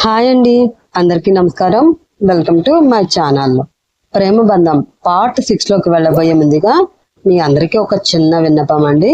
Hi అండి, అందరికీ నమస్కారం. Welcome to my channel. Prema Bandham part 6 లోకి వెళ్ళబోయే ముందుగా మీ అందరికీ ఒక చిన్న విన్నపం అండి.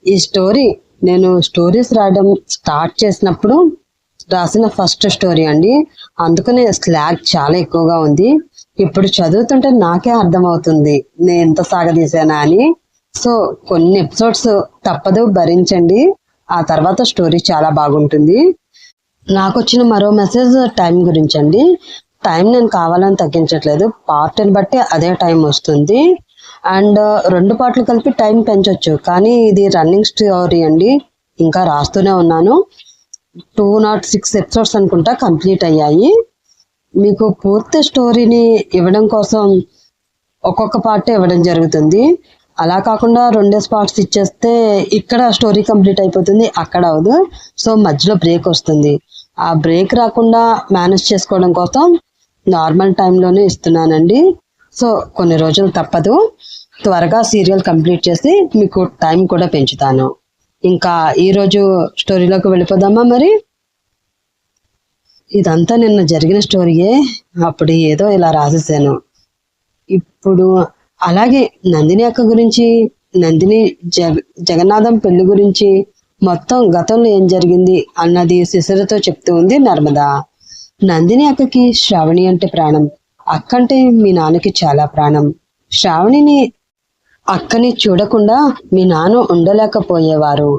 ఈ స్టోరీ నేను స్టోరీస్ రాయడం స్టార్ట్ చేసినప్పుడు రాసిన ఫస్ట్ స్టోరీ అండి. అందుకనే స్లాగ్ చాలా ఎక్కువగా ఉంది. ఇప్పుడు చదువుతుంటే నాకే అర్థమవుతుంది నేను ఎంత సాగదీసానా అని. సో కొన్ని ఎపిసోడ్స్ తప్పదు, భరించండి. ఆ తర్వాత స్టోరీ చాలా బాగుంటుంది. నాకు వచ్చిన మరో మెసేజ్ టైం గురించి అండి. టైం నేను కావాలని తగ్గించట్లేదు, పార్ట్ని బట్టి అదే టైం వస్తుంది. అండ్ 2 పార్ట్లు కలిపి టైం పెంచవచ్చు, కానీ ఇది రన్నింగ్ స్టోరీ అండి. ఇంకా రాస్తూనే ఉన్నాను. 206 ఎపిసోడ్స్ అనుకుంటా కంప్లీట్ అయ్యాయి. మీకు పూర్తి స్టోరీని ఇవ్వడం కోసం ఒక్కొక్క పార్ట్ ఇవ్వడం జరుగుతుంది. అలా కాకుండా 2 పార్ట్స్ ఇచ్చేస్తే ఇక్కడ స్టోరీ కంప్లీట్ అయిపోతుంది, అక్కడ అవదు. సో మధ్యలో బ్రేక్ వస్తుంది. ఆ బ్రేక్ రాకుండా మేనేజ్ చేసుకోవడం కోసం నార్మల్ టైంలోనే ఇస్తున్నానండి. సో కొన్ని రోజులు తప్పదు, త్వరగా సీరియల్ కంప్లీట్ చేసి మీకు టైం కూడా పెంచుతాను. ఇంకా ఈరోజు స్టోరీలోకి వెళ్ళిపోదామా? మరి ఇదంతా నిన్న జరిగిన స్టోరీయే. అప్పుడు ఏదో ఇలా రాసేసాను. ఇప్పుడు అలాగే నందిని అక్క గురించి, నందిని జగన్నాథం పెళ్లి గురించి, మొత్తం గతంలో ఏం జరిగింది అన్నది శిశిరతో చెప్తూ ఉంది నర్మద. నందిని అక్కకి శ్రావణి అంటే ప్రాణం. అక్కంటే మీ నాన్నకి చాలా ప్రాణం. శ్రావణిని అక్కని చూడకుండా మీ నాన్న ఉండలేకపోయేవారు.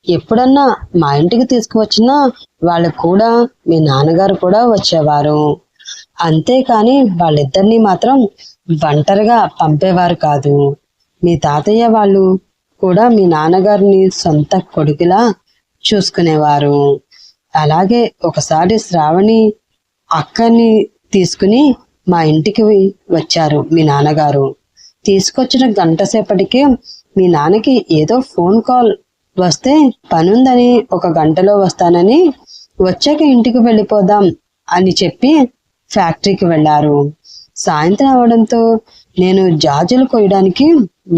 ఎప్పుడన్నా మా ఇంటికి తీసుకువచ్చినా వాళ్ళు కూడా, మీ నాన్నగారు కూడా వచ్చేవారు. అంతేకాని వాళ్ళిద్దరినీ మాత్రం ఒంటరిగా పంపేవారు కాదు. మీ తాతయ్య వాళ్ళు కూడా మీ నాన్నగారిని సొంత కొడుకులా చూసుకునేవారు. అలాగే ఒకసారి శ్రావణి అక్కని తీసుకుని మా ఇంటికి వచ్చారు మీ నాన్నగారు. తీసుకొచ్చిన గంట సేపటికి మీ నాన్నకి ఏదో ఫోన్ కాల్ వస్తే పనుందని 1 గంటలో వస్తానని, వచ్చాక ఇంటికి వెళ్ళిపోదాం అని చెప్పి ఫ్యాక్టరీకి వెళ్ళారు. సాయంత్రం అవడంతో నేను జాజులు కొయ్యడానికి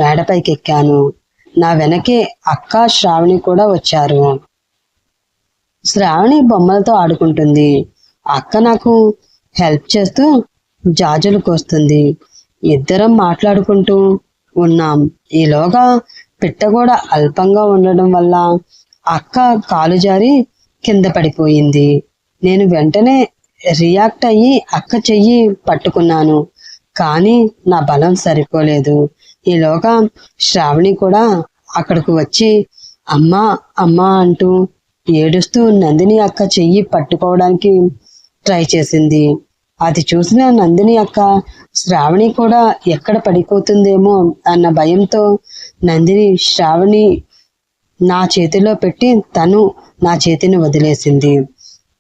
మేడపైకి ఎక్కాను. నా వెనకే అక్క శ్రావణి కూడా వచ్చారు. శ్రావణి బొమ్మలతో ఆడుకుంటుంది. అక్క నాకు హెల్ప్ చేస్తూ జాజులు కోస్తుంది. ఇద్దరం మాట్లాడుకుంటూ ఉన్నాం. ఈలోగా పిట్ట కూడా అల్పంగా ఉండడం వల్ల అక్క కాలు జారి కింద పడిపోయింది. నేను వెంటనే రియాక్ట్ అయ్యి అక్క చెయ్యి పట్టుకున్నాను, కానీ నా బలం సరిపోలేదు. ఈలోగా శ్రావణి కూడా అక్కడికి వచ్చి అమ్మా అమ్మా అంటూ ఏడుస్తూ నందిని అక్క చెయ్యి పట్టుకోవడానికి ట్రై చేసింది. అది చూసిన నందిని అక్క శ్రావణి కూడా ఎక్కడ పడిపోతుందేమో అన్న భయంతో నందిని శ్రావణి నా చేతిలో పెట్టి తను నా చేతిని వదిలేసింది.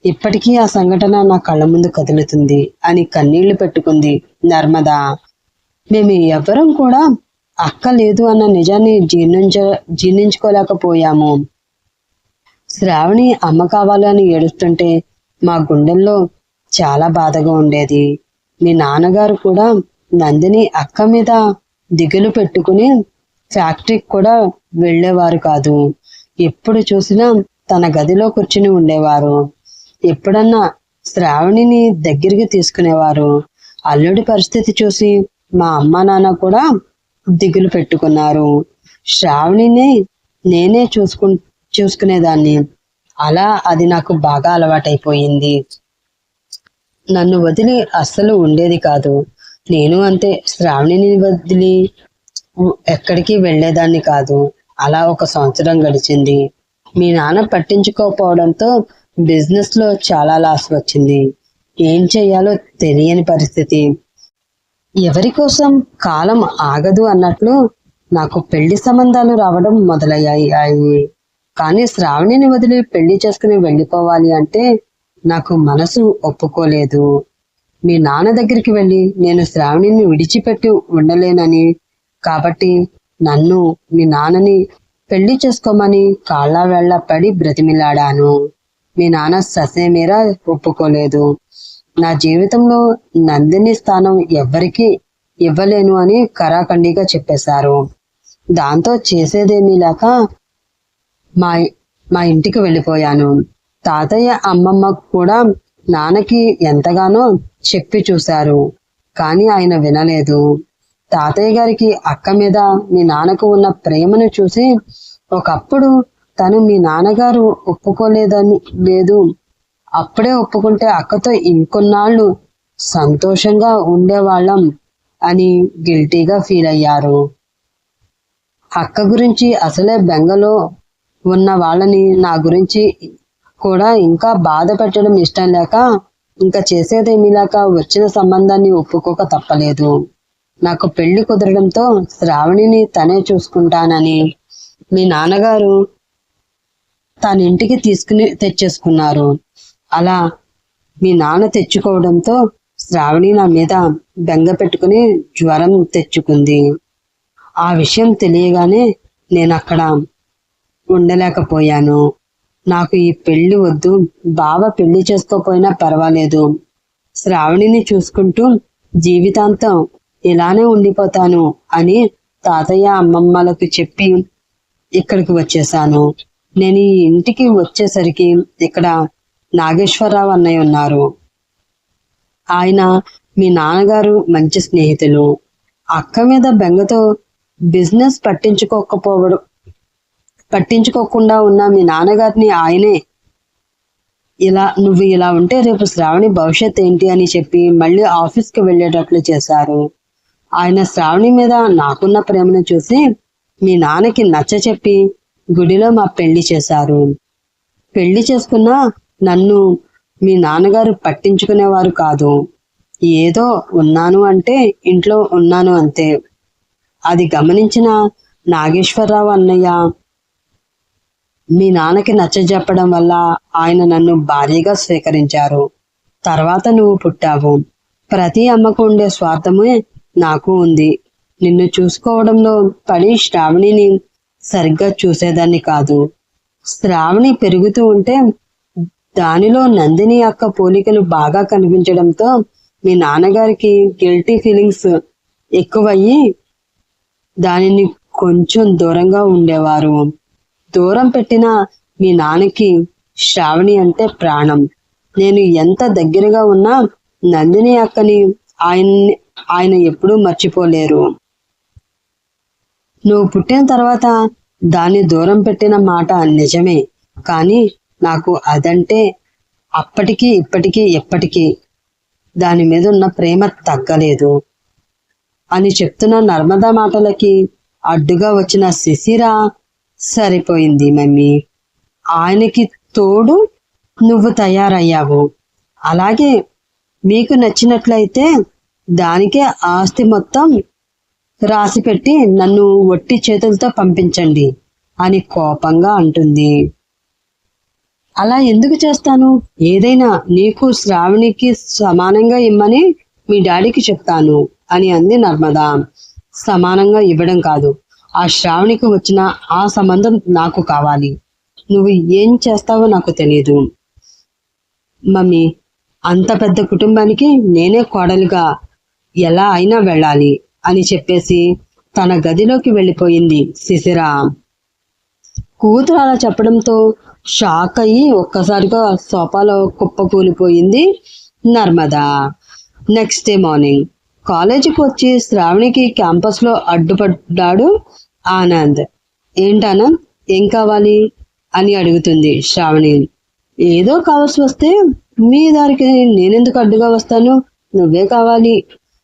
ఇప్పటికీ ఆ సంఘటన నా కళ్ళ ముందు కదులుతుంది అని కన్నీళ్లు పెట్టుకుంది నర్మద. మేము ఎవరం కూడా అక్క లేదు అన్న నిజాన్ని జీర్ణించుకోలేకపోయాము. శ్రావణి అమ్మ కావాలని ఏడుస్తుంటే మా గుండెల్లో చాలా బాధగా ఉండేది. మీ నాన్నగారు కూడా నందిని అక్క మీద దిగులు పెట్టుకుని ఫ్యాక్టరీకి కూడా వెళ్ళేవారు కాదు. ఎప్పుడు చూసినా తన గదిలో కూర్చుని ఉండేవారు. ఎప్పుడన్నా శ్రావణిని దగ్గరికి తీసుకునేవారు. అల్లుడి పరిస్థితి చూసి మా అమ్మ నాన్న కూడా దిగులు పెట్టుకున్నారు. శ్రావణిని నేనే చూసుకునేదాన్ని. అలా అది నాకు బాగా అలవాటైపోయింది. నన్ను వదిలి అస్సలు ఉండేది కాదు. నేను అంతే, శ్రావణిని వదిలి ఎక్కడికి వెళ్ళేదాన్ని కాదు. అలా 1 సంవత్సరం గడిచింది. మీ నాన్న పట్టించుకోకపోవడంతో బిజినెస్ లో చాలా లాస్ వచ్చింది. ఏం చెయ్యాలో తెలియని పరిస్థితి. ఎవరి కోసం కాలం ఆగదు అన్నట్లు నాకు పెళ్లి సంబంధాలు రావడం మొదలయ్యాయి. కానీ శ్రావణిని వదిలి పెళ్లి చేసుకుని వెళ్ళిపోవాలి అంటే నాకు మనసు ఒప్పుకోలేదు. మీ నాన్న దగ్గరికి వెళ్ళి నేను శ్రావణిని విడిచిపెట్టి ఉండలేనని, కాబట్టి నన్ను మీ నాన్నని పెళ్లి చేసుకోమని కాళ్ళ వేళ్ల పడి బ్రతిమిలాడాను. మీ నాన్న ససేమీరా ఒప్పుకోలేదు. నా జీవితంలో నందిని స్థానం ఎవ్వరికీ ఇవ్వలేను అని కరాఖండిగా చెప్పేశారు. దాంతో చేసేదేమీ లేక మా ఇంటికి వెళ్ళిపోయాను. తాతయ్య అమ్మమ్మ కూడా నాన్నకి ఎంతగానో చెప్పి చూశారు, కానీ ఆయన వినలేదు. తాతయ్య గారికి అక్క మీద మీ నాన్నకు ఉన్న ప్రేమను చూసి ఒకప్పుడు తను మీ నాన్నగారు లేదు, అప్పుడే ఒప్పుకుంటే అక్కతో ఇంకొన్నాళ్ళు సంతోషంగా ఉండేవాళ్ళం అని గిల్టీగా ఫీల్ అయ్యారు. అక్క గురించి అసలే బెంగలో ఉన్న వాళ్ళని నా గురించి కూడా ఇంకా బాధ పెట్టడం ఇష్టం లేక, ఇంకా చేసేదేమీ లేక వచ్చిన సంబంధాన్ని ఒప్పుకోక తప్పలేదు. నాకు పెళ్లి కుదరడంతో శ్రావణిని తనే చూసుకుంటానని మీ నాన్నగారు తన ఇంటికి తెచ్చేసుకున్నారు. అలా మీ నాన్న తెచ్చుకోవడంతో శ్రావణి నా మీద బెంగ పెట్టుకుని జ్వరం తెచ్చుకుంది. ఆ విషయం తెలియగానే నేను అక్కడ ఉండలేకపోయాను. నాకు ఈ పెళ్లి వద్దు, బావ పెళ్లి చేసుకోపోయినా పర్వాలేదు, శ్రావణిని చూసుకుంటూ జీవితాంతం ఇలానే ఉండిపోతాను అని తాతయ్య అమ్మమ్మలకు చెప్పి ఇక్కడికి వచ్చేసాను. నేను ఈ ఇంటికి వచ్చేసరికి ఇక్కడ నాగేశ్వరరావు అన్నయ్య ఉన్నారు. ఆయన మీ నాన్నగారు మంచి స్నేహితులు. అక్క మీద బెంగతో బిజినెస్ పట్టించుకోకుండా ఉన్న మీ నాన్నగారిని ఆయనే నువ్వు ఇలా ఉంటే రేపు శ్రావణి భవిష్యత్ ఏంటి అని చెప్పి మళ్ళీ ఆఫీస్కి వెళ్ళేటట్లు చేశారు. ఆయన శ్రావణి మీద నాకున్న ప్రేమను చూసి మీ నాన్నకి నచ్చ చెప్పి గుడిలో మా పెళ్లి చేశారు. పెళ్లి చేసుకున్న నన్ను మీ నాన్నగారు పట్టించుకునేవారు కాదు. ఏదో ఉన్నాను అంటే ఇంట్లో ఉన్నాను అంతే. అది గమనించిన నాగేశ్వరరావు అన్నయ్య మీ నాన్నకి నచ్చజెప్పడం వల్ల ఆయన నన్ను భార్యగా స్వీకరించారు. తర్వాత నువ్వు పుట్టావు. ప్రతి అమ్మకు ఉండే స్వార్థమే నాకు ఉంది. నిన్ను చూసుకోవడంలో పడి శ్రావణిని సరిగ్గా చూసేదాన్ని కాదు. శ్రావణి పెరుగుతూ ఉంటే దానిలో నందిని అక్క పోలికలు బాగా కనిపించడంతో మీ నాన్నగారికి గిల్టీ ఫీలింగ్స్ ఎక్కువయ్యి దానిని కొంచెం దూరంగా ఉండేవారు. దూరం పెట్టిన మీ నాన్నకి శ్రావణి అంటే ప్రాణం. నేను ఎంత దగ్గరగా ఉన్నా నందిని అక్కని ఆయన ఎప్పుడూ మర్చిపోలేరు. నువ్వు పుట్టిన తర్వాత దాన్ని దూరం పెట్టిన మాట నిజమే, కానీ నాకు అదంటే అప్పటికీ ఇప్పటికీ ఎప్పటికీ దాని మీద ఉన్న ప్రేమ తగ్గలేదు అని చెప్తున్న నర్మదా మాటలకి అడ్డుగా వచ్చిన శిశిర, సరిపోయింది మమ్మీ, ఆయనకి తోడు నువ్వు తయారయ్యావు. అలాగే మీకు నచ్చినట్లయితే దానికే ఆస్తి మొత్తం రాసిపెట్టి నన్ను ఒట్టి చేతులతో పంపించండి అని కోపంగా అంటుంది. అలా ఎందుకు చేస్తాను? ఏదైనా నీకు శ్రావణికి సమానంగా ఇమ్మని మీ డాడీకి చెప్తాను అని అంది నర్మదా. సమానంగా ఇవ్వడం కాదు, ఆ శ్రావణికి వచ్చిన ఆ సంబంధం నాకు కావాలి. నువ్వు ఏం చేస్తావో నాకు తెలియదు మమ్మీ. అంత పెద్ద కుటుంబానికి నేనే కోడలుగా ఎలా అయినా వెళ్ళాలి అని చెప్పేసి తన గదిలోకి వెళ్ళిపోయింది శిశిర. కూతురు అలా చెప్పడంతో షాక్ అయ్యి ఒక్కసారిగా సోఫాలో కుప్పకూలిపోయింది నర్మదా. నెక్స్ట్ డే మార్నింగ్ కాలేజీకి వచ్చి శ్రావణికి క్యాంపస్ లో అడ్డుపడ్డాడు ఆనంద్. ఏంటానంద్, ఏం కావాలి అని అడుగుతుంది శ్రావణి. ఏదో కావాల్సి వస్తే మీ దారికి నేనెందుకు అడ్డుగా వస్తాను, నువ్వే కావాలి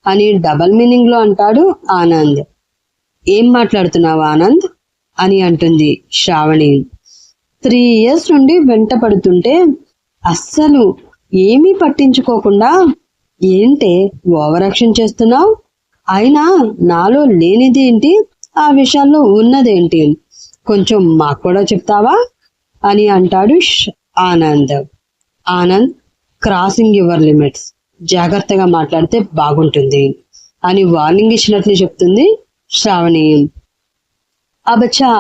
అని డబల్ మీనింగ్ లో అంటాడు ఆనంద్. ఏం మాట్లాడుతున్నావు ఆనంద్ అని అంటుంది శ్రావణి. 3 years నుండి వెంట పడుతుంటే అస్సలు ఏమీ పట్టించుకోకుండా ఏంటే ఓవర్ యాక్షన్ చేస్తున్నావు? అయినా నాలో లేనిదేంటి, ఆ విషయాల్లో ఉన్నదేంటి, కొంచెం మాకు కూడా చెప్తావా అని అంటాడు Anand. Anand, crossing your limits, జాగ్రత్తగా మాట్లాడితే బాగుంటుంది అని వార్నింగ్ ఇచ్చినట్లు చెప్తుంది శ్రావణి. అబచ్చా,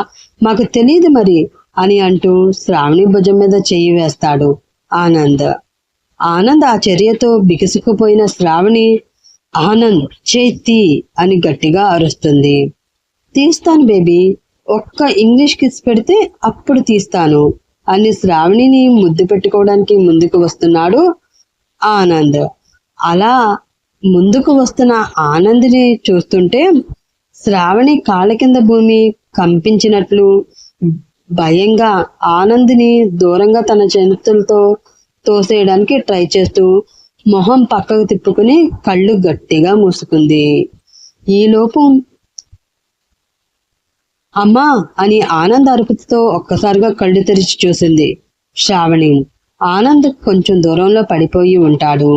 మాకు తెలియదు మరి అని అంటూ శ్రావణి భుజం మీద చెయ్యి వేస్తాడు ఆనంద్. ఆనంద్ ఆ చర్యతో బిగుసుకుపోయిన శ్రావణి, ఆనంద్ చేతి అని గట్టిగా అరుస్తుంది. తీస్తాను బేబీ, ఒక్క ఇంగ్లీష్ కిస్ పెడితే అప్పుడు తీస్తాను అని శ్రావణిని ముద్దు పెట్టుకోవడానికి ముందుకు వస్తున్నాడు ఆనంద్. అలా ముందుకు వస్తున్న ఆనంద్ని చూస్తుంటే శ్రావణి కాళ్ళ కింద భూమి కంపించినట్లు భయంగా ఆనంద్ని దూరంగా తన చేతులతో తోసేయడానికి ట్రై చేస్తూ మొహం పక్కకు తిప్పుకుని కళ్ళు గట్టిగా మూసుకుంది. ఈలోపు అమ్మా అని ఆనంద్ అరుపుతో ఒక్కసారిగా కళ్ళు తెరిచి చూసింది శ్రావణి. ఆనంద్ కొంచెం దూరంలో పడిపోయి ఉంటాడు.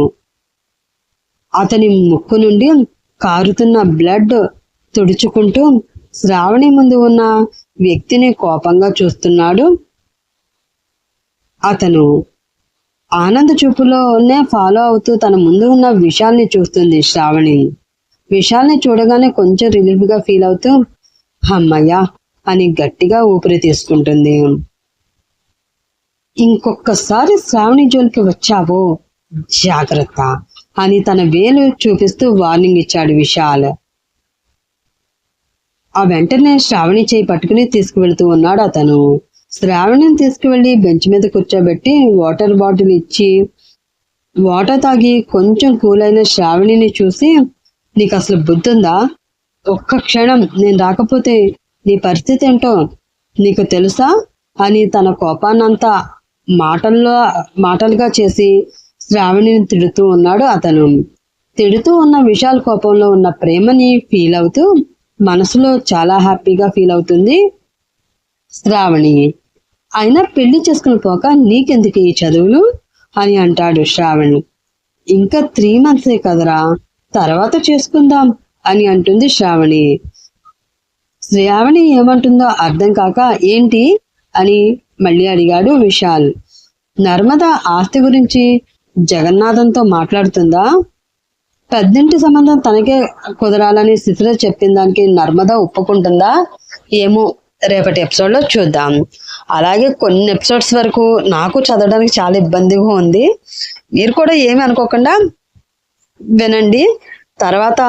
అతని ముక్కు నుండి కారుతున్న బ్లడ్ తుడుచుకుంటూ శ్రావణి ముందు ఉన్న వ్యక్తిని కోపంగా చూస్తున్నాడు. అతను ఆనంద్ చూపులోనే ఫాలో అవుతూ తన ముందు ఉన్న విశాల్ని చూస్తుంది శ్రావణి. విశాల్ని చూడగానే కొంచెం రిలీఫ్ గా ఫీల్ అవుతూ అమ్మయ్యా అని గట్టిగా ఊపిరి తీసుకుంటుంది. ఇంకొకసారి శ్రావణి జోలికి వచ్చావో జాగ్రత్త అని తన వేలు చూపిస్తూ వార్నింగ్ ఇచ్చాడు విశాల్. ఆ వెంటనే శ్రావణి చేయి పట్టుకుని తీసుకువెళ్తూ ఉన్నాడు అతను. శ్రావణిని తీసుకువెళ్లి బెంచ్ మీద కూర్చోబెట్టి వాటర్ బాటిల్ ఇచ్చి వాటర్ తాగి కొంచెం కూల్ అయిన శ్రావణిని చూసి, నీకు అసలు బుద్ధుందా? ఒక్క క్షణం నేను రాకపోతే నీ పరిస్థితి ఏంటో నీకు తెలుసా అని తన కోపాన్నంతా మాటలుగా చేసి శ్రావణిని తిడుతూ ఉన్నాడు అతను. తిడుతూ ఉన్న విశాల్ కోపంలో ఉన్న ప్రేమని ఫీల్ అవుతూ మనసులో చాలా హ్యాపీగా ఫీల్ అవుతుంది శ్రావణి. అయినా పెళ్లి చేసుకుని పోక నీకెందుకు ఈ చదువులు అని అంటాడు శ్రావణి. ఇంకా 3 monthsే కదరా, తర్వాత చేసుకుందాం అని అంటుంది శ్రావణి. శ్రావణి ఏమంటుందో అర్థం కాక ఏంటి అని మళ్ళీ అడిగాడు విశాల్. నర్మద ఆస్తి గురించి జగన్నాథంతో మాట్లాడుతుందా? పెద్దింటి సంబంధం తనకే కుదరాలని స్థితిలో చెప్పిన దానికి నర్మద ఒప్పుకుంటుందా ఏమో, రేపటి ఎపిసోడ్లో చూద్దాం. అలాగే కొన్ని ఎపిసోడ్స్ వరకు నాకు చదవడానికి చాలా ఇబ్బందిగా ఉంది. మీరు కూడా ఏమి అనుకోకుండా వినండి. తర్వాత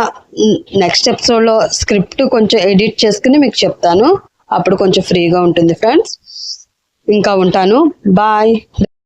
నెక్స్ట్ ఎపిసోడ్లో స్క్రిప్ట్ కొంచెం ఎడిట్ చేసుకుని మీకు చెప్తాను. అప్పుడు కొంచెం ఫ్రీగా ఉంటుంది ఫ్రెండ్స్. ఇంకా ఉంటాను. బాయ్.